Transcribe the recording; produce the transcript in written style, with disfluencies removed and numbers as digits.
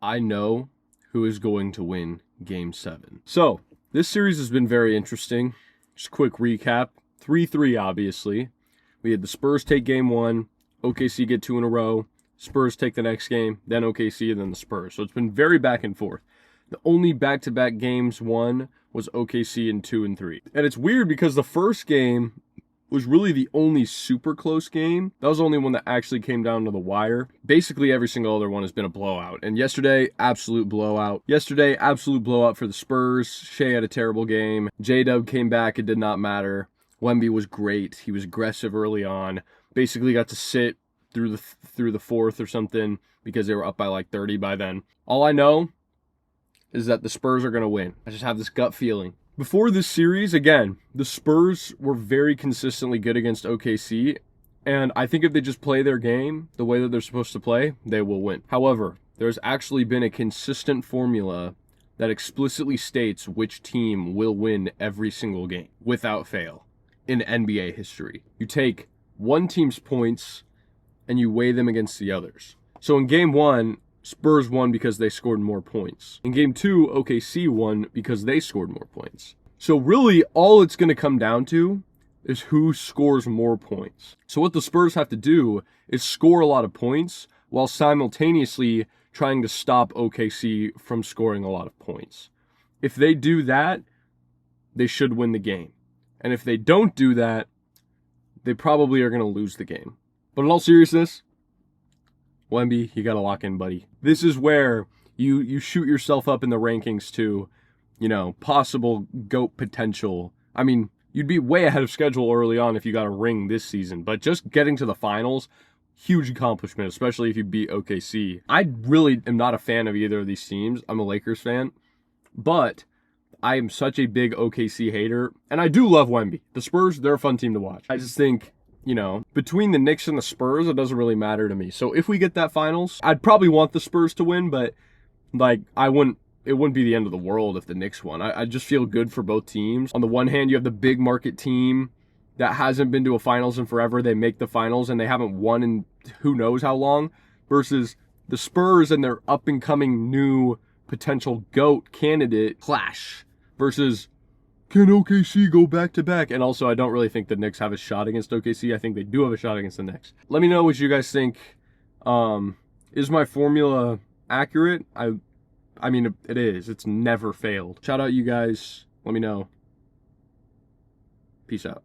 I know who is going to win Game 7. So, this series has been very interesting. Just a quick recap. 3-3, obviously. We had the Spurs take Game 1, OKC get 2 in a row, Spurs take the next game, then OKC, and then the Spurs. So it's been very back and forth. The only back-to-back games won was OKC in 2 and 3. And it's weird because the first game was really the only super close game. That was the only one that actually came down to the wire. Basically, every single other one has been a blowout. And yesterday, absolute blowout. Yesterday, absolute blowout for the Spurs. Shea had a terrible game. J-Dub came back. It did not matter. Wemby was great. He was aggressive early on. Basically got to sit through the fourth or something because they were up by like 30 by then. All I know is that the Spurs are going to win. I just have this gut feeling. Before this series, again, the Spurs were very consistently good against OKC, and I think if they just play their game the way that they're supposed to play, they will win. However, there's actually been a consistent formula that explicitly states which team will win every single game, without fail, in NBA history. You take one team's points and you weigh them against the others. So in Game 1, Spurs won because they scored more points. In Game 2, OKC won because they scored more points. So really, all it's going to come down to is who scores more points. So what the Spurs have to do is score a lot of points while simultaneously trying to stop OKC from scoring a lot of points. If they do that, they should win the game. And if they don't do that, they probably are going to lose the game. But in all seriousness, Wemby, you got to lock in, buddy. This is where you shoot yourself up in the rankings to, possible GOAT potential. I mean, you'd be way ahead of schedule early on if you got a ring this season. But just getting to the finals, huge accomplishment, especially if you beat OKC. I really am not a fan of either of these teams. I'm a Lakers fan. But I am such a big OKC hater. And I do love Wemby. The Spurs, they're a fun team to watch. I just think, between the Knicks and the Spurs, it doesn't really matter to me. So if we get that finals, I'd probably want the Spurs to win, but it wouldn't be the end of the world if the Knicks won. I just feel good for both teams. On the one hand, you have the big market team that hasn't been to a finals in forever. They make the finals and they haven't won in who knows how long, versus the Spurs and their up and coming new potential GOAT candidate clash versus can OKC go back to back? And also, I don't really think the Knicks have a shot against OKC. I think they do have a shot against the Knicks. Let me know what you guys think. Is my formula accurate? I mean, it is. It's never failed. Shout out you guys. Let me know. Peace out.